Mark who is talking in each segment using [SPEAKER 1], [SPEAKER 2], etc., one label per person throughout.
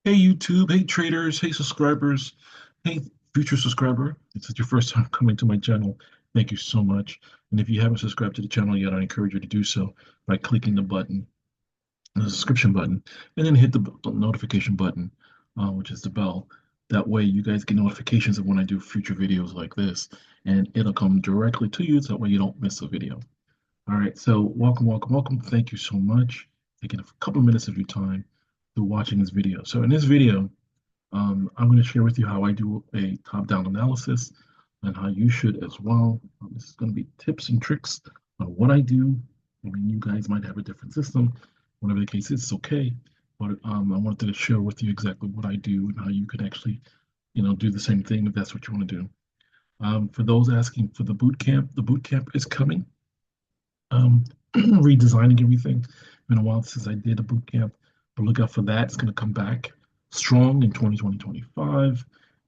[SPEAKER 1] Hey YouTube, hey traders, hey subscribers, hey future subscriber. If it's your first time coming to my channel, thank you so much. And if you haven't subscribed to the channel yet, I encourage you to do so by clicking the button, the subscription button, and then hit the notification button, which is the bell. That way you guys get notifications of when I do future videos like this, and it'll come directly to you, so that way you don't miss a video. All right, so welcome, welcome, welcome. Thank you so much. Taking a couple of minutes of your time to watching this video. So in this video, I'm going to share with you how I do a top-down analysis and how you should as well. This is going to be tips and tricks on what I do. I mean, you guys might have a different system. Whatever the case is, it's okay. But I wanted to share with you exactly what I do and how you can actually, do the same thing if that's what you want to do. For those asking for the boot camp is coming. Um, redesigning everything. It's been a while since I did a boot camp, but look out for that. It's going to come back strong in 2020, 2025.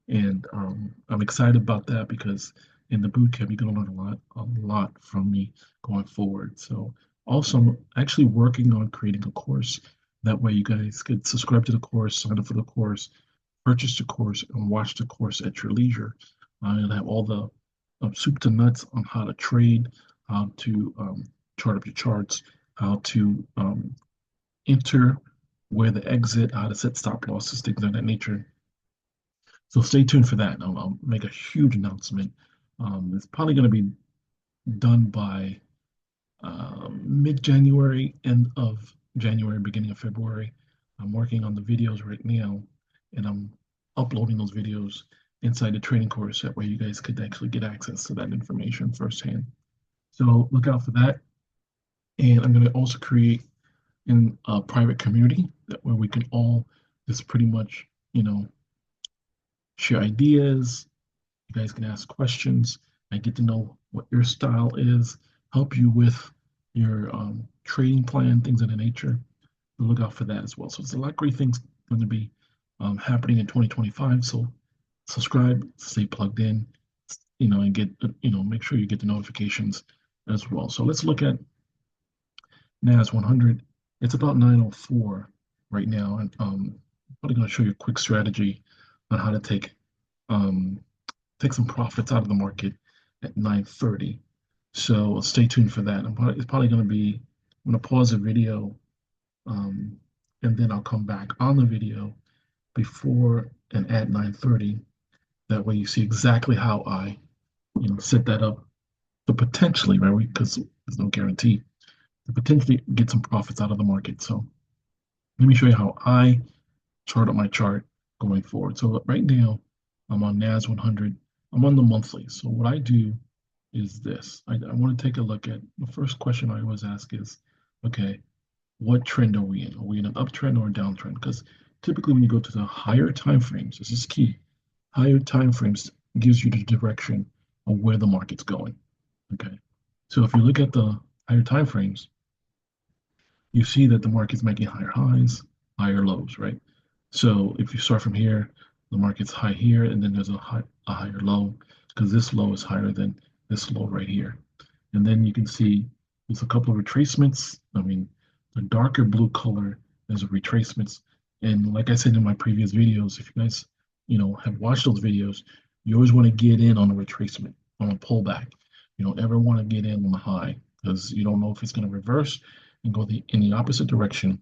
[SPEAKER 1] And I'm excited about that because in the boot camp, you're going to learn a lot from me going forward. So also, I'm actually working on creating a course. That way you guys could subscribe to the course, sign up for the course, purchase the course, and watch the course at your leisure. I'll have all the soup to nuts on how to trade, how to chart up your charts, how to enter, where the exit, how to set stop losses, things of that nature. So stay tuned for that. I'll make a huge announcement. It's probably going to be done by mid-January, end of January, beginning of February. I'm working on the videos right now, and I'm uploading those videos inside the training course. That way you guys could actually get access to that information firsthand. So look out for that. And I'm going to also create in a private community that where we can all just pretty much, share ideas. You guys can ask questions. I get to know what your style is, help you with your trading plan, things of the nature. Look out for that as well. So there's a lot of great things going to be happening in 2025. So subscribe, stay plugged in, and get, make sure you get the notifications as well. So let's look at NAS 100. It's about 904 right now, and probably going to show you a quick strategy on how to um, take some profits out of the market at 9:30. So stay tuned for that. It's probably going to be. I'm going to pause the video, um, and then I'll come back on the video before and at 9:30. That way, you see exactly how I, set that up to potentially, right? Because there's no guarantee to potentially get some profits out of the market. So let me show you how I chart up my chart going forward. So right now, I'm on NAS 100. I'm on the monthly. So what I do is this. I want to take a look at the first question I always ask is, okay, what trend are we in? Are we in an uptrend or a downtrend? Because typically when you go to the higher time frames, this is key. Higher time frames gives you the direction of where the market's going. Okay. So if you look at the higher time frames, you see that the market's making higher highs, higher lows, right? So if you start from here, the market's high here, and then there's a higher low, because this low is higher than this low right here. And then you can see there's a couple of retracements. I mean, the darker blue color is a retracements. And like I said in my previous videos, if you guys, have watched those videos, you always want to get in on a retracement, on a pullback. You don't ever want to get in on the high because you don't know if it's going to reverse and go in the opposite direction.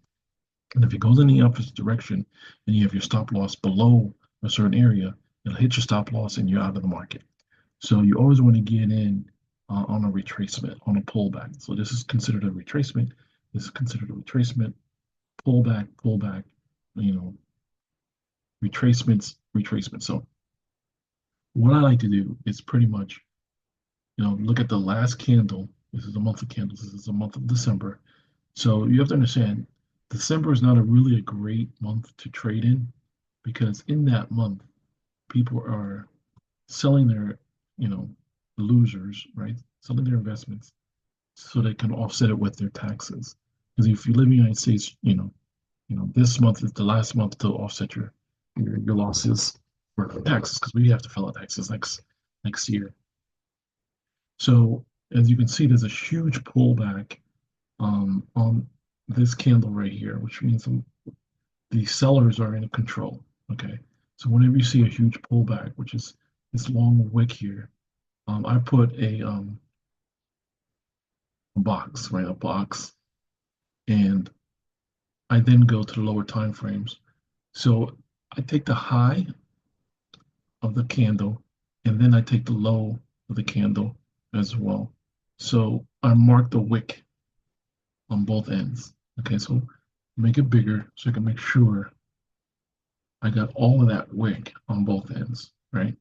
[SPEAKER 1] And if it goes in the opposite direction and you have your stop loss below a certain area, it'll hit your stop loss and you're out of the market. So you always want to get in on a retracement, on a pullback. So this is considered a retracement. This is considered a retracement, pullback, pullback, you know, retracements, retracement. So what I like to do is pretty much, look at the last candle. This is a month of candles. This is a month of December. So you have to understand, December is not a great month to trade in because in that month, people are selling their, you know, losers, right? Selling their investments so they can offset it with their taxes. Because if you live in the United States, this month is the last month to offset your losses for taxes because we have to fill out taxes next year. So as you can see, there's a huge pullback on this candle right here, which means the sellers are in control. Okay. So whenever you see a huge pullback, which is this long wick here, I put a box, right? A box, and I then go to the lower time frames. So I take the high of the candle, and then I take the low of the candle as well. So I mark the wick on both ends. Okay, so make it bigger so I can make sure I got all of that wick on both ends, right?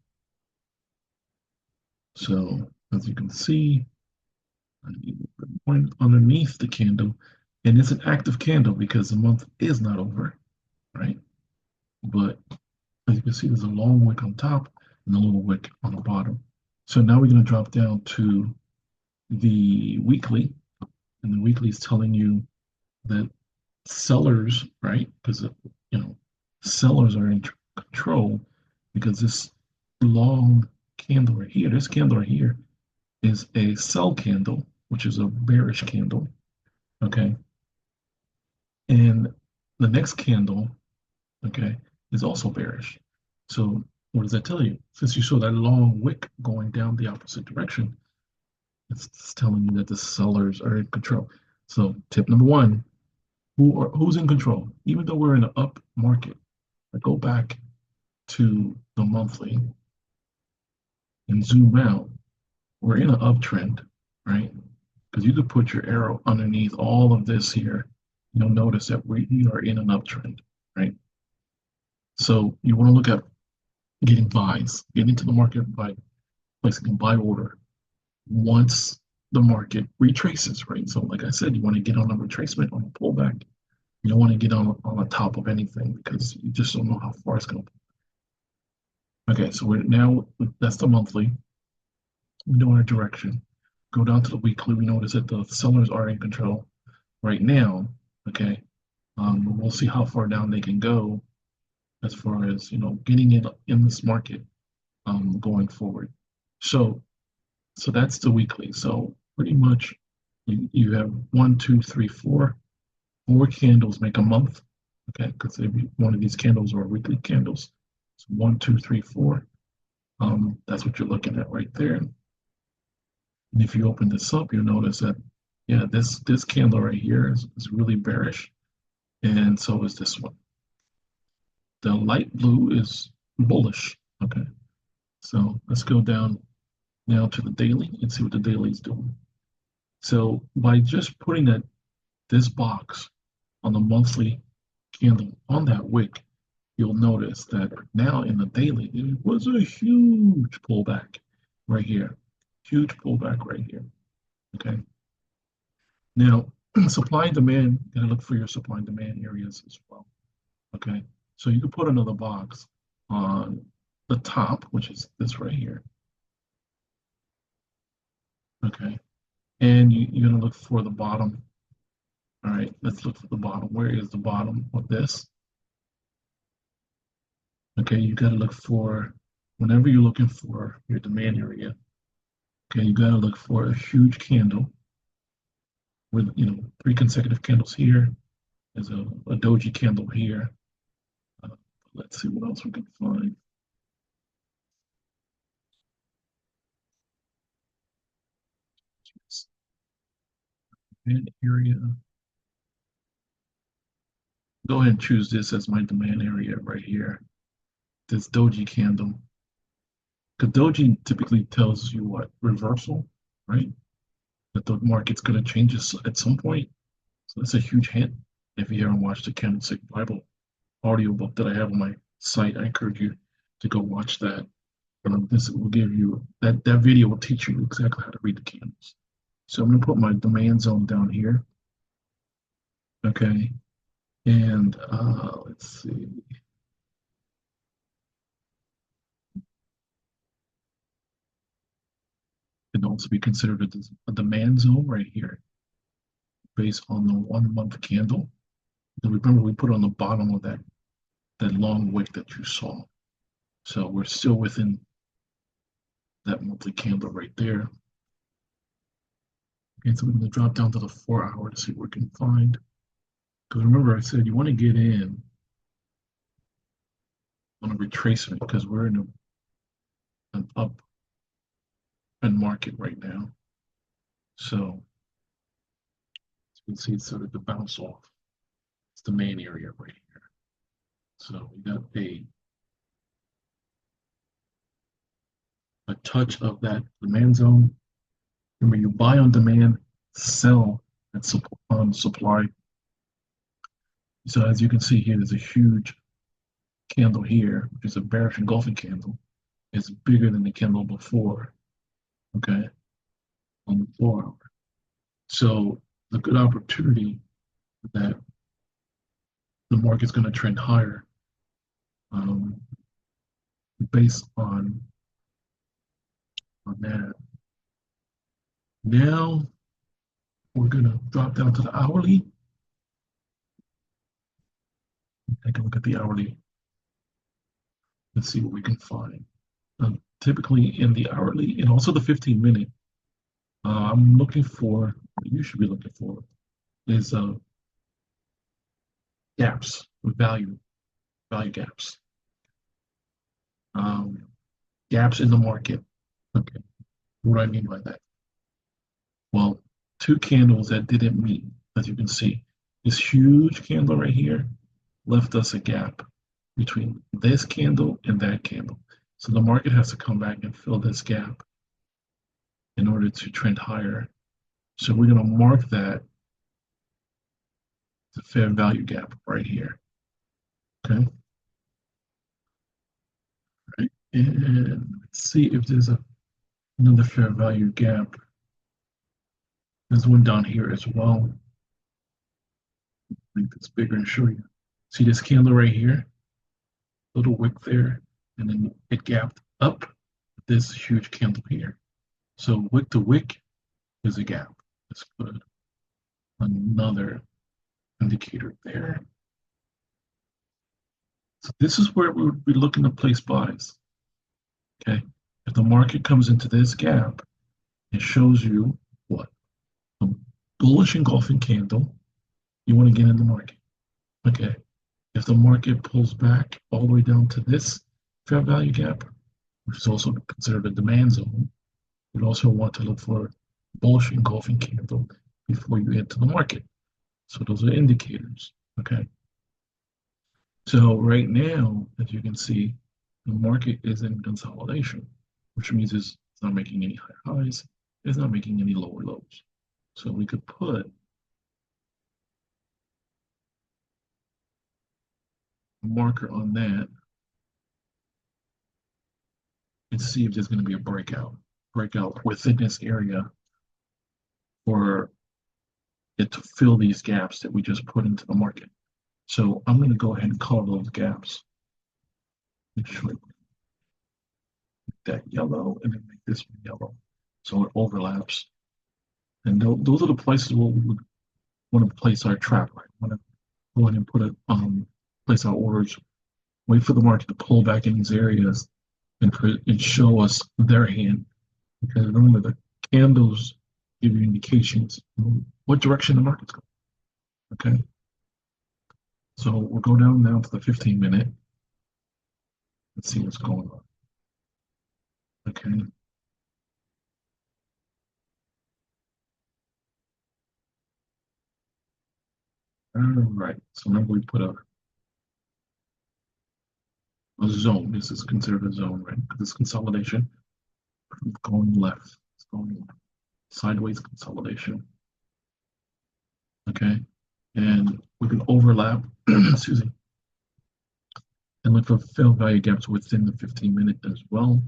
[SPEAKER 1] So as you can see, I need to point underneath the candle, and it's an active candle because the month is not over, right? But as you can see, there's a long wick on top and a little wick on the bottom. So now we're going to drop down to the weekly, and the weekly is telling you that sellers, right? Because sellers are in control because this long candle right here, this candle right here is a sell candle, which is a bearish candle. Okay. And the next candle, okay, is also bearish. So what does that tell you? Since you saw that long wick going down the opposite direction, it's telling you that the sellers are in control. So tip number one, who's in control? Even though we're in an up market, I go back to the monthly and zoom out. We're in an uptrend, right? Because you could put your arrow underneath all of this here. You'll notice that we are in an uptrend, right? So you want to look at getting buys, get into the market by placing a buy order once the market retraces, right? So like I said, you want to get on a retracement, on a pullback. You don't want to get on the top of anything because you just don't know how far it's going to. Okay, so we're now, that's the monthly. We know our direction. Go down to the weekly. We notice that the sellers are in control right now. Okay, we'll see how far down they can go as far as getting it in this market going forward. So that's the weekly. So pretty much you have one, two, three, four candles make a month. Okay, because every one of these candles are weekly candles. So one, two, three, four. That's what you're looking at right there. And if you open this up, you'll notice that, yeah, this candle right here is really bearish, and so is this one. The light blue is bullish. Okay, so let's go down now to the daily and see what the daily is doing. So by just putting this box on the monthly candle on that wick, you'll notice that now in the daily, it was a huge pullback right here. Huge pullback right here. Okay. Now, supply and demand, you gotta look for your supply and demand areas as well. Okay. So you can put another box on the top, which is this right here. Okay. And you're gonna look for the bottom. All right, let's look for the bottom. Where is the bottom of this? Okay, you gotta look for, whenever you're looking for your demand area, okay, you gotta look for a huge candle with, three consecutive candles here. There's a doji candle here. Uh, let's see what else we can find. Demand area. Go ahead and choose this as my demand area right here. This doji candle. Because doji typically tells you what? Reversal, right? That the market's going to change at some point. So that's a huge hint. If you haven't watched the Candlestick Bible audiobook that I have on my site, I encourage you to go watch that. This will give you that video will teach you exactly how to read the candles. So I'm going to put my demand zone down here. Okay. And let's see. It can also be considered a demand zone right here based on the 1 month candle. And remember, we put on the bottom of that long wick that you saw. So we're still within that monthly candle right there. Okay, so we're going to drop down to the 4 hour to see what we can find. Because remember, I said you want to get in on a retracement because we're in an up and market right now. So as you can see, it's sort of the bounce off. It's the main area right here. So we got a touch of that demand zone. Remember, you buy on demand, sell at on supply. So as you can see here, there's a huge candle here, which is a bearish engulfing candle. It's bigger than the candle before, okay, on the 4 hour. So the good opportunity that the market's going to trend higher um, based on that. Now we're going to drop down to the hourly. Take a look at the hourly. Let's see what we can find. Typically in the hourly and also the 15-minute, I'm looking for, what you should be looking for, is gaps, value gaps. Um, Gaps in the market. Okay, what do I mean by that? Well, two candles that didn't meet, as you can see. This huge candle right here left us a gap between this candle and that candle. So the market has to come back and fill this gap in order to trend higher. So we're going to mark that the fair value gap right here. Okay. Right. And let's see if there's another fair value gap. There's one down here as well. Make this bigger and show you. See this candle right here? Little wick there, and then it gapped up this huge candle here. So wick to wick is a gap. Let's put another indicator there. So this is where we would be looking to place buys. Okay. If the market comes into this gap, it shows you what? A bullish engulfing candle. You want to get in the market. Okay. If the market pulls back all the way down to this fair value gap, which is also considered a demand zone, you'd also want to look for bullish engulfing candle before you enter the market. So those are indicators. Okay. So right now, as you can see, the market is in consolidation, which means it's not making any higher highs, it's not making any lower lows. So we could put a marker on that and see if there's going to be a breakout within this area for it to fill these gaps that we just put into the market. So I'm going to go ahead and color those gaps. Make sure that yellow and then make this one yellow so it overlaps. And those are the places where we would want to place our trap. Right? We want to go ahead and put it place our orders, wait for the market to pull back in these areas and show us their hand. Because remember, the candles give you indications what direction the market's going. Okay. So we'll go down now to the 15-minute. Let's see what's going on. Okay. All right. So remember we put a zone. This is considered a zone, right? Because it's consolidation. Going left. It's going left. Sideways consolidation. Okay. And we can overlap, excuse me, and look for fair value gaps within the 15-minute as well.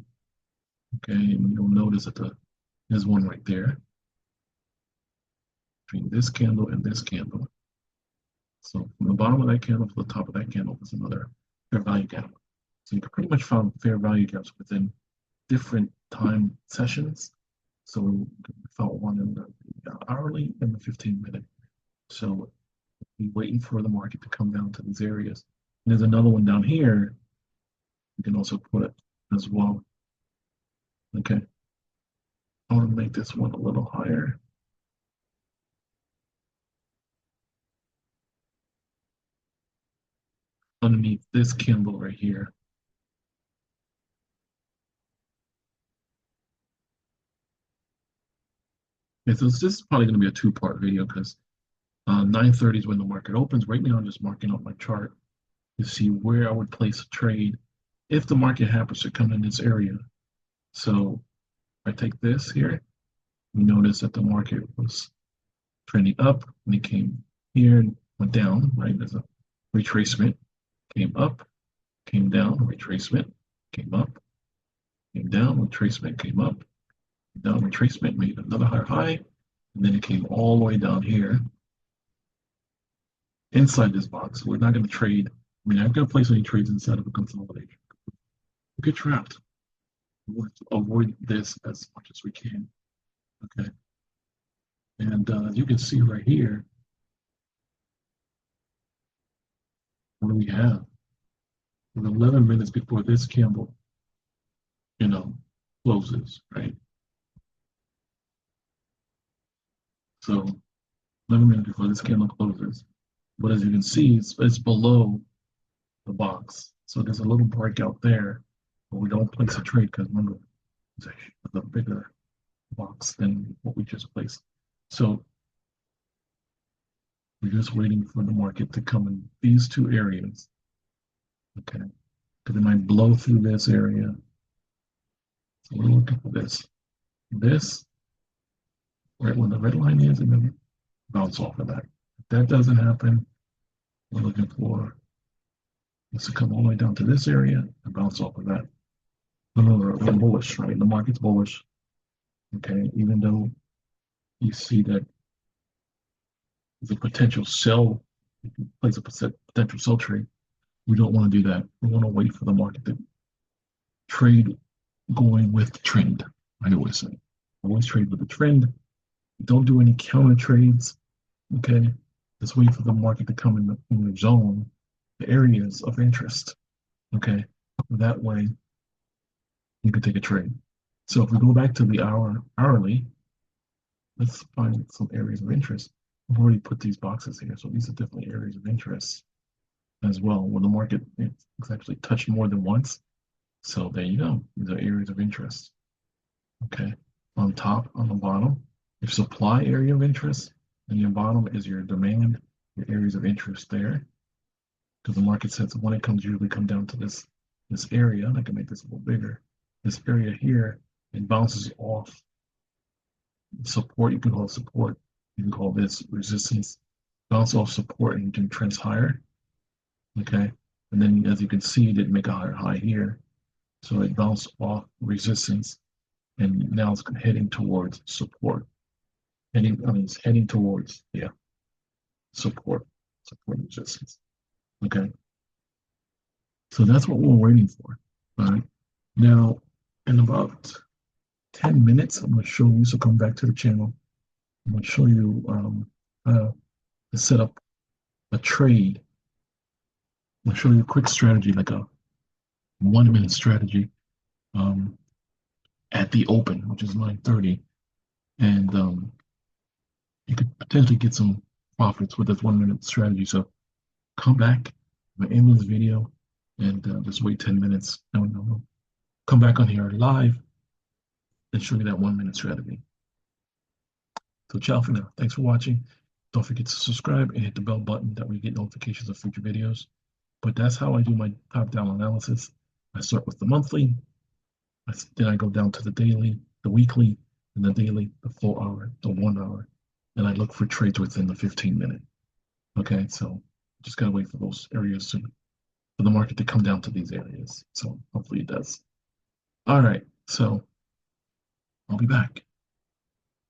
[SPEAKER 1] Okay. And you'll notice that there's one right there between this candle and this candle. So from the bottom of that candle to the top of that candle is another fair value gap. So you can pretty much find fair value gaps within different time sessions. So we found one in the hourly and the 15-minute. So we're waiting for the market to come down to these areas. And there's another one down here. You can also put it as well. Okay. I want to make this one a little higher. Underneath this candle right here. Okay, so this is probably going to be a two-part video because 9:30 is when the market opens. Right now, I'm just marking up my chart to see where I would place a trade if the market happens to come in this area. So if I take this here, we notice that the market was trending up and it came here and went down, right? There's a retracement, came up, came down, retracement, came up, came down, retracement, came up, down, retracement, made another higher high, and then it came all the way down here inside this box. We're not going to trade. I mean, I'm going to place any trades inside of a consolidation. We get trapped. We want to avoid this as much as we can. Okay. And as you can see right here, what do we have? We're 11 minutes before this candle, you know, closes, right? So 11 minutes before this candle closes. But as you can see, it's below the box. So there's a little breakout there, but we don't place a trade because remember, it's a bigger box than what we just placed. So we're just waiting for the market to come in these two areas. Okay. Because it might blow through this area. So we're looking for this. This, right where the red line is, and then bounce off of that. If that doesn't happen, we're looking for this to come all the way down to this area and bounce off of that. Remember, we're bullish, right? The market's bullish. Okay, even though you see that there's a potential sell, place a potential sell trade, we don't want to do that. We want to wait for the market to trade going with the trend. I always say, always trade with the trend. Don't do any counter trades. Okay, just wait for the market to come in the zone, the areas of interest. Okay, that way you can take a trade. So if we go back to the hourly, let's find some areas of interest. I've already put these boxes here, so these are definitely areas of interest as well. When the market it's actually touched more than once. So there you go. These are areas of interest. Okay. On top, on the bottom, your supply area of interest, and your bottom is your demand, your areas of interest there. Because the market says when it comes, usually come down to this area, and I can make this a little bigger. This area here, it bounces off support. You can call it support. You can call this resistance. Bounce off support and you can trend higher. Okay. And then as you can see, it didn't make a higher high here. So it bounced off resistance and now it's heading towards support. It's heading towards, yeah, support resistance. Okay. So that's what we're waiting for. All right. Now, in about 10 minutes, I'm going to show you. So come back to the channel. I'm going to show you how to set up a trade. I'm going to show you a quick strategy, like a 1-minute strategy at the open, which is 9:30. And you could potentially get some profits with this 1-minute strategy. So come back at the end of this video and just wait 10 minutes. No. Come back on here live and show you that 1-minute strategy. So ciao for now. Thanks for watching. Don't forget to subscribe and hit the bell button. That way you get notifications of future videos. But that's how I do my top-down analysis. I start with the monthly, then I go down to the daily, the weekly, and the daily, the 4 hour, the 1 hour. And I look for trades within the 15-minute. Okay, so just gotta wait for those areas for the market to come down to these areas. So hopefully it does. All right, so I'll be back.